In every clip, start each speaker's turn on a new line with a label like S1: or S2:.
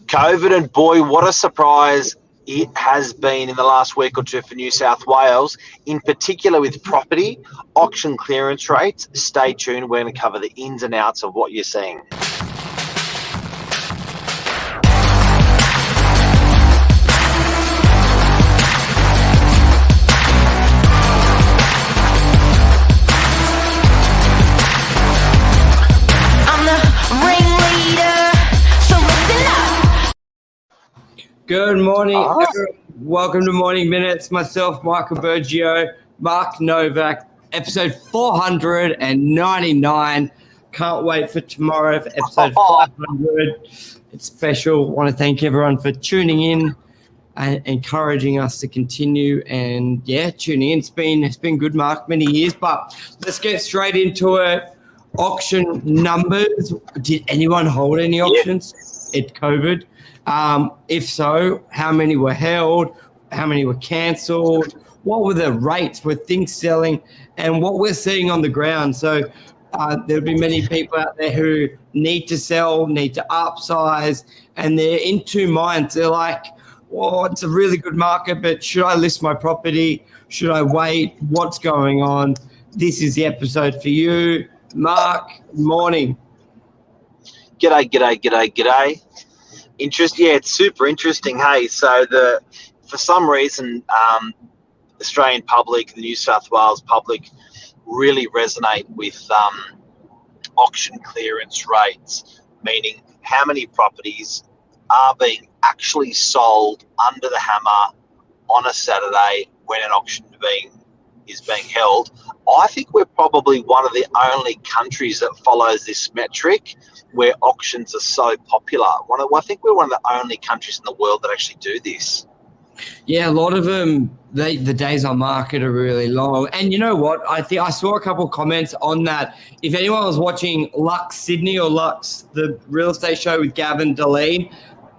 S1: COVID, and boy, what a surprise it has been in the last week or two for New South Wales, in particular with property, auction clearance rates. Stay tuned. We're going to cover the ins and outs of what you're seeing.
S2: Good morning, welcome to Morning Minutes. Myself, Michael BURGIO, Mark Novak, episode 499. Can't wait for tomorrow for episode 500. It's special. Want to thank everyone for tuning in and encouraging us to continue. And yeah, tuning in. It's been good, Mark, many years. But let's get straight into it. Auction numbers. Did anyone hold any auctions at COVID? If so, how many were held? How many were cancelled? What were the rates? Were things selling? And what we're seeing on the ground. So there'll be many people out there who need to sell, need to upsize, and they're in two minds. They're like, well, it's a really good market, but should I list my property? Should I wait? What's going on? This is the episode for you. Mark, morning.
S1: G'day. It's super interesting. Hey, so for some reason, Australian public, the New South Wales public, really resonate with auction clearance rates, meaning how many properties are being actually sold under the hammer on a Saturday when an auction is being held. I think we're probably one of the only countries that follows this metric where auctions are so popular. I think we're one of the only countries in the world that actually do this.
S2: Yeah, a lot of them, the days on market are really long. And you know what? I think I saw a couple of comments on that. If anyone was watching Lux Sydney or Lux, the real estate show with Gavin Deline,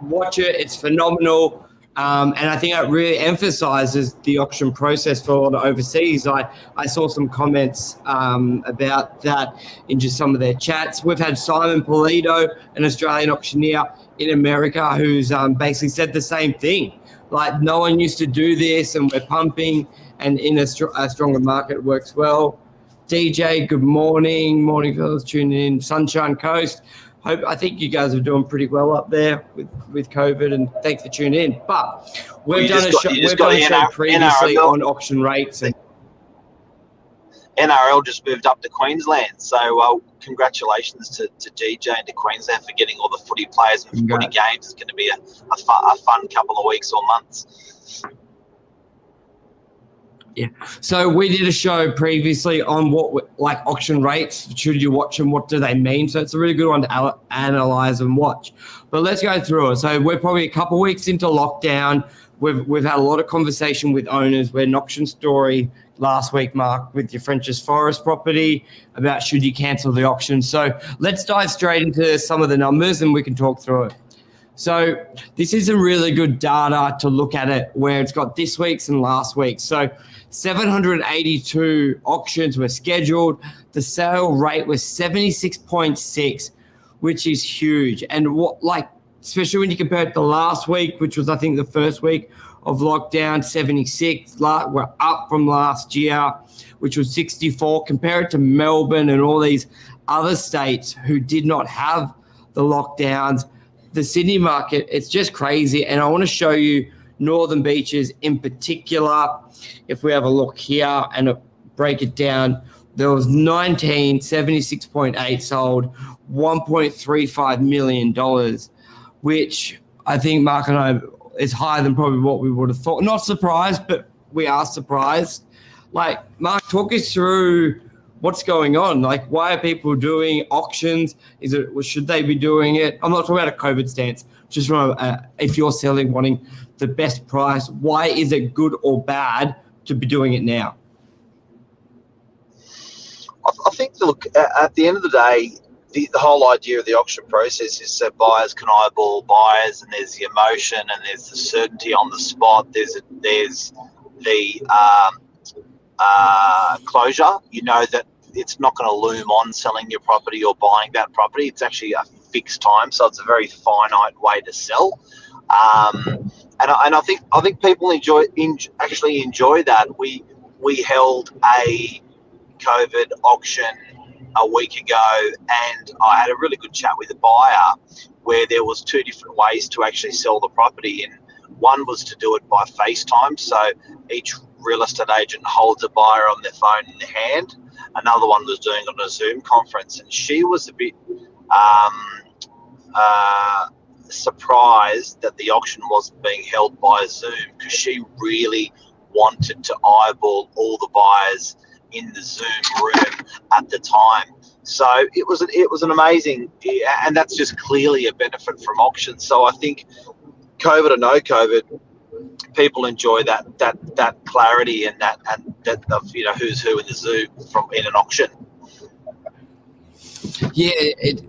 S2: watch it. It's phenomenal. And I think it really emphasizes the auction process for the overseas. I saw some comments about that in just some of their chats. We've had Simon Polito, an Australian auctioneer in America, who's basically said the same thing. Like, no one used to do this, and we're pumping, and in a stronger market, it works well. DJ, good morning. Morning, fellas, tuning in. Sunshine Coast. I think you guys are doing pretty well up there with COVID, and thanks for tuning in. But we've done a show previously on auction rates. And
S1: NRL just moved up to Queensland. So congratulations to DJ and to Queensland for getting all the footy players and footy games. It's going to be a fun couple of weeks or months.
S2: Yeah. So we did a show previously on like auction rates. Should you watch them? What do they mean? So it's a really good one to analyze and watch. But let's go through it. So we're probably a couple of weeks into lockdown. We've had a lot of conversation with owners. We had an auction story last week, Mark, with your French's Forest property about should you cancel the auction. So let's dive straight into some of the numbers and we can talk through it. So this is a really good data to look at it where it's got this week's and last week's. So 782 auctions were scheduled. The sale rate was 76.6, which is huge. And especially when you compare it to last week, which was, I think, the first week of lockdown, 76. We're up from last year, which was 64. Compare it to Melbourne and all these other states who did not have the lockdowns. The Sydney market, it's just crazy. And I want to show you Northern Beaches in particular. If we have a look here and break it down, there was 76.8 sold, $1.35 million, which I think Mark and I is higher than probably what we would have thought. Not surprised, but we are surprised. Like, Mark, talk us through what's going on. Like, why are people doing auctions? Should they be doing it? I'm not talking about a COVID stance. Just from if you're selling, wanting the best price, why is it good or bad to be doing it now?
S1: I think, look, at the end of the day, the whole idea of the auction process is so buyers can eyeball buyers, and there's the emotion and there's the certainty on the spot. There's the closure. You know that it's not going to loom on selling your property or buying that property. It's actually a fixed time, so it's a very finite way to sell. And I think people actually enjoy that. We held a COVID auction a week ago, and I had a really good chat with a buyer where there was two different ways to actually sell the property, and one was to do it by FaceTime, so each real estate agent holds a buyer on their phone in their hand. Another one was doing it on a Zoom conference, and she was a bit surprised that the auction wasn't being held by Zoom, because she really wanted to eyeball all the buyers in the Zoom room at the time. So it was an amazing, and that's just clearly a benefit from auctions. So I think COVID or no COVID, people enjoy that clarity and that of who's who in the Zoom in an auction.
S2: Yeah,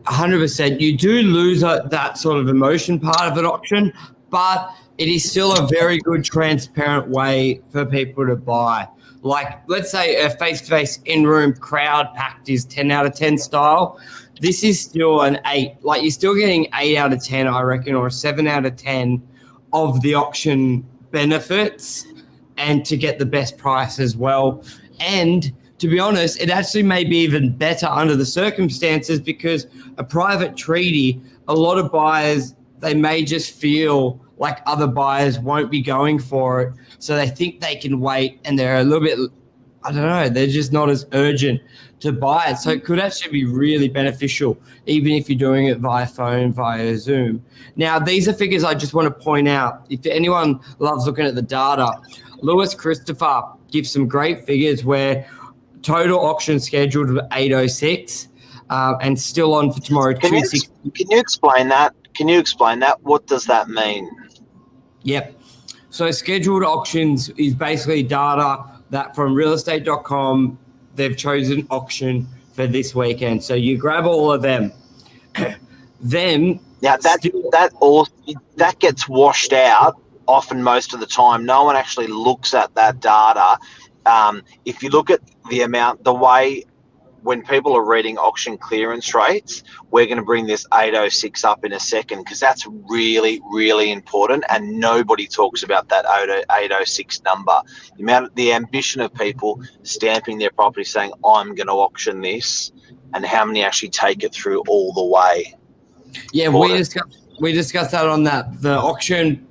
S2: 100%. You do lose that sort of emotion part of an auction, but it is still a very good, transparent way for people to buy. Like, let's say a face-to-face in-room crowd packed is 10 out of 10 style. This is still an 8. Like, you're still getting 8 out of 10, I reckon, or a 7 out of 10 of the auction benefits, and to get the best price as well. And to be honest, it actually may be even better under the circumstances, because a private treaty, a lot of buyers, they may just feel like other buyers won't be going for it. So they think they can wait, and they're a little bit, I don't know, they're just not as urgent to buy it. So it could actually be really beneficial, even if you're doing it via phone, via Zoom. Now, these are figures I just want to point out. If anyone loves looking at the data, Lewis Christopher gives some great figures where total auction scheduled with 8:06 and still on for tomorrow.
S1: Can you explain that? What does that mean?
S2: Yep. So scheduled auctions is basically data that from realestate.com, they've chosen auction for this weekend. So you grab all of them. Then that gets washed out often most of the time. No one actually looks at that data. If you look at the way when people are reading auction clearance rates, we're going to bring this 806 up in a second, because that's really, really important, and nobody talks about that 806 number. The ambition of people stamping their property saying, I'm going to auction this, and how many actually take it through all the way. Yeah, we discussed that on the auction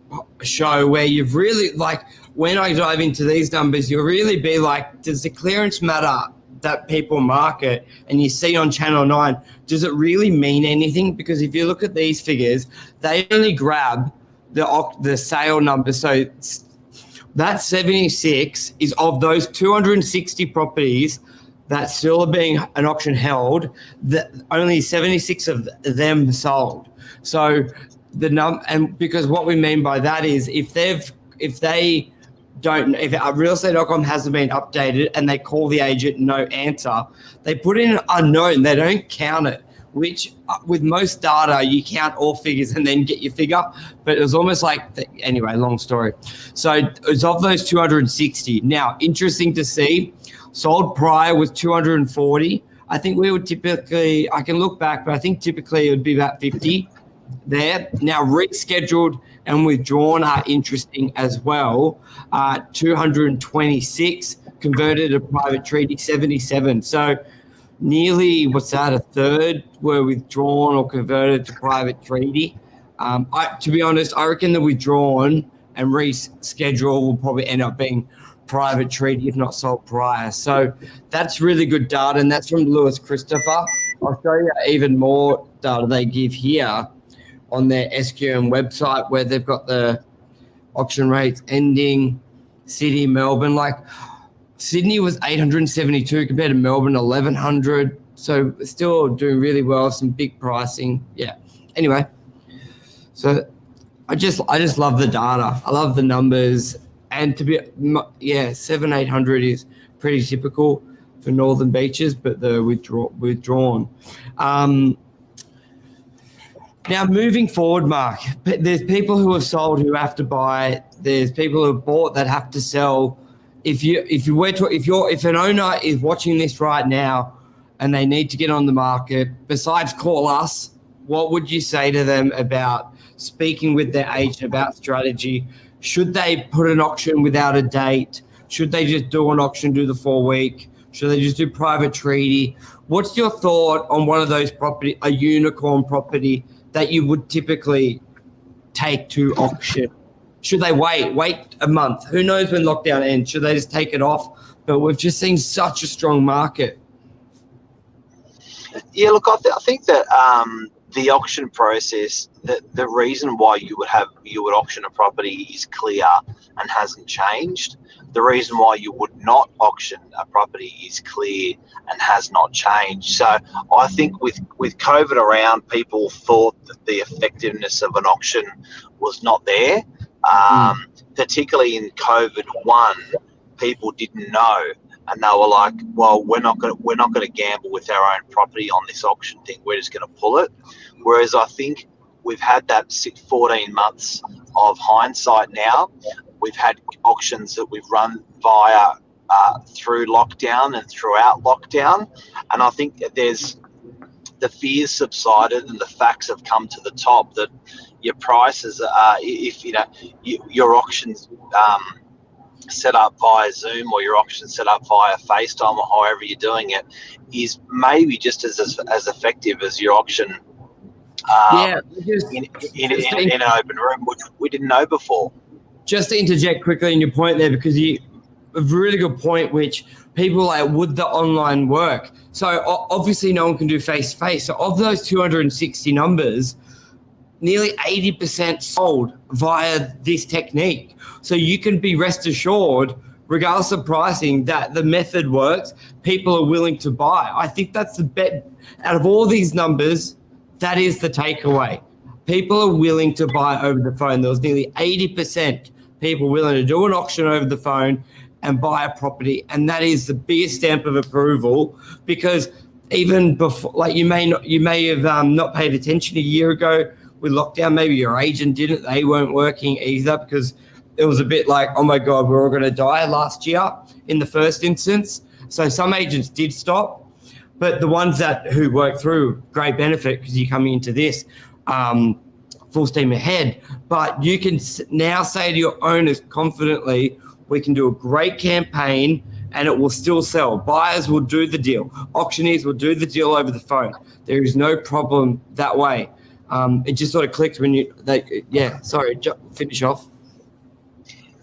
S2: show, where you've really, like, when I dive into these numbers, you'll really be like, does the clearance matter that people market and you see on Channel 9, does it really mean anything? Because if you look at these figures, they only grab the sale number. So that 76 is of those 260 properties that still are being an auction held, that only 76 of them sold. So and because what we mean by that is if realestate.com hasn't been updated and they call the agent, no answer, they put in unknown, they don't count it, which with most data, you count all figures and then get your figure. But it was almost like, anyway, long story. So it's of those 260. Now, interesting to see, sold prior was 240. I think we would typically, I can look back, but I think typically it would be about 50 there. Now, rescheduled and withdrawn are interesting as well. 226 converted to private treaty, 77. So nearly, a third were withdrawn or converted to private treaty. To be honest, I reckon the withdrawn and reschedule will probably end up being private treaty, if not sold prior. So that's really good data, and that's from Lewis Christopher. I'll show you even more data they give here on their SQM website, where they've got the auction rates ending, Sydney, Melbourne. Like Sydney was 872 compared to Melbourne 1100. So still doing really well, some big pricing. Yeah. Anyway, so I just love the data. I love the numbers, and 700-800 is pretty typical for Northern Beaches, but the withdrawn. Now, moving forward, Mark, there's people who have sold who have to buy. There's people who have bought that have to sell. If an owner is watching this right now and they need to get on the market, besides call us what would you say to them about speaking with their agent about strategy? Should they put an auction without a date? Should they just do an auction, do the 4-week? Should they just do private treaty? What's your thought on one of those property, a unicorn property that you would typically take to auction? Should they wait a month? Who knows when lockdown ends? Should they just take it off? But we've just seen such a strong market.
S1: Yeah, look, I think that the auction process, the reason why you would auction a property is clear and hasn't changed. The reason why you would not auction a property is clear and has not changed. So I think with COVID around, people thought that the effectiveness of an auction was not there. Particularly in COVID-1, people didn't know, and they were like, "Well, we're not going to gamble with our own property on this auction thing. We're just going to pull it." Whereas I think we've had that 14 months of hindsight now. We've had auctions that we've run via through lockdown and throughout lockdown, and I think that there's the fears subsided and the facts have come to the top that your prices are, if your auctions set up via Zoom or your auction set up via FaceTime or however you're doing it, is maybe just as effective as your auction in an open room, which we didn't know before.
S2: Just to interject quickly in your point there, because you a really good point, which people are like, would the online work? So obviously no one can do face-to-face. So of those 260 numbers, nearly 80% sold via this technique. So you can be rest assured, regardless of pricing, that the method works. People are willing to buy. I think that's the bet. Out of all these numbers, that is the takeaway. People are willing to buy over the phone. There was nearly 80% people willing to do an auction over the phone and buy a property. And that is the biggest stamp of approval, because even before, like you may have not paid attention a year ago with lockdown. Maybe your agent didn't. They weren't working either, because it was a bit like, oh my God, we're all going to die last year in the first instance. So some agents did stop, but the ones who worked through, great benefit, because you're coming into this full steam ahead. But you can now say to your owners confidently, we can do a great campaign and it will still sell. Buyers will do the deal. Auctioneers will do the deal over the phone. There is no problem that way. It just sort of clicked when finish off.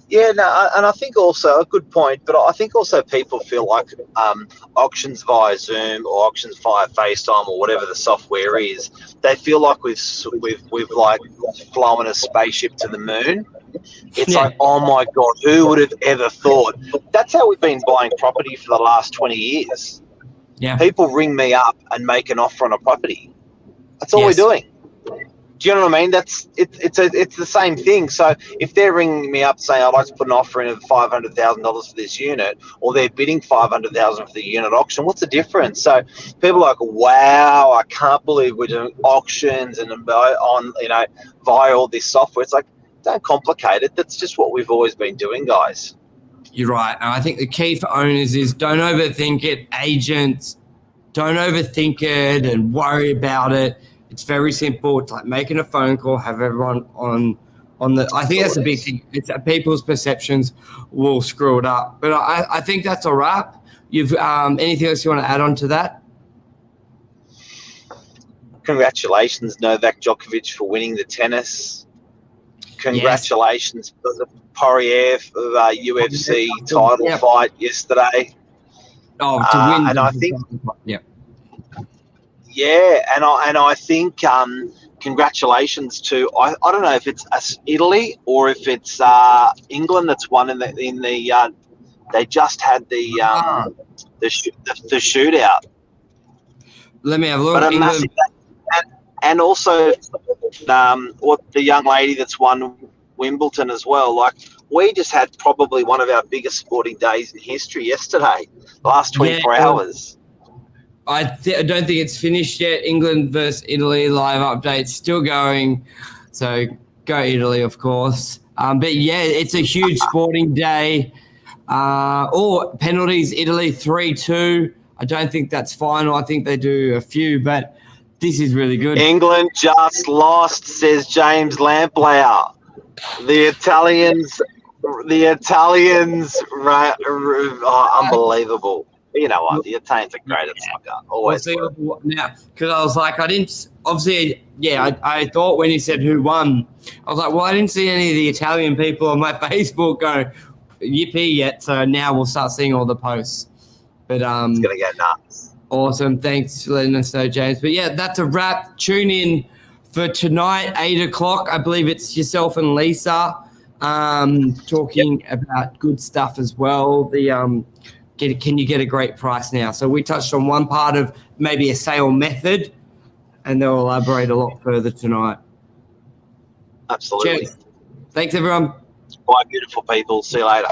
S1: Yeah, no, and I think also a good point, but I think also people feel like auctions via Zoom or auctions via FaceTime or whatever the software is, they feel like we've like flown a spaceship to the moon. It's like, oh my God, who would have ever thought? That's how we've been buying property for the last 20 years.
S2: Yeah.
S1: People ring me up and make an offer on a property. That's all we're doing. Do you know what I mean? It's the same thing. So if they're ringing me up saying I'd like to put an offer in of $500,000 for this unit, or they're bidding $500,000 for the unit auction, what's the difference? So people are like, wow, I can't believe we're doing auctions and via all this software. It's like, don't complicate it. That's just what we've always been doing, guys.
S2: You're right. And I think the key for owners is don't overthink it. Agents, don't overthink it and worry about it. It's very simple. It's like making a phone call, have everyone on the. I think that's a big thing. It's that people's perceptions will screw it up. But I think that's a wrap. You've anything else you want to add on to that?
S1: Congratulations, Novak Djokovic, for winning the tennis. Congratulations, Poirier, for the UFC title fight yesterday.
S2: Oh, to win!
S1: And I think,
S2: yeah.
S1: Yeah, and I think congratulations to I don't know if it's Italy or if it's England that's won in the they just had the shootout.
S2: Let me have a look.
S1: But a massive, and also what the young lady that's won Wimbledon as well. Like, we just had probably one of our biggest sporting days in history yesterday. The last 24 hours.
S2: I don't think it's finished yet. England versus Italy live update still going. So go Italy, of course. But yeah, it's a huge sporting day. Penalties, Italy 3-2. I don't think that's final. I think they do a few, but This is really good.
S1: England just lost, says James Lamplayer. The Italians, unbelievable. You know what? The Italians are great at soccer. Always.
S2: Now, because I was like, I didn't, obviously, I thought when he said who won, I was like, well, I didn't see any of the Italian people on my Facebook go yippee yet. So now we'll start seeing all the posts. But
S1: it's going to get nuts.
S2: Awesome. Thanks for letting us know, James. But yeah, that's a wrap. Tune in for tonight, 8 o'clock. I believe it's yourself and Lisa talking about good stuff as well. Can you get a great price now? So we touched on one part of maybe a sale method, and they'll elaborate a lot further tonight.
S1: Absolutely.
S2: Cheers. Thanks, everyone.
S1: Bye, beautiful people. See you later.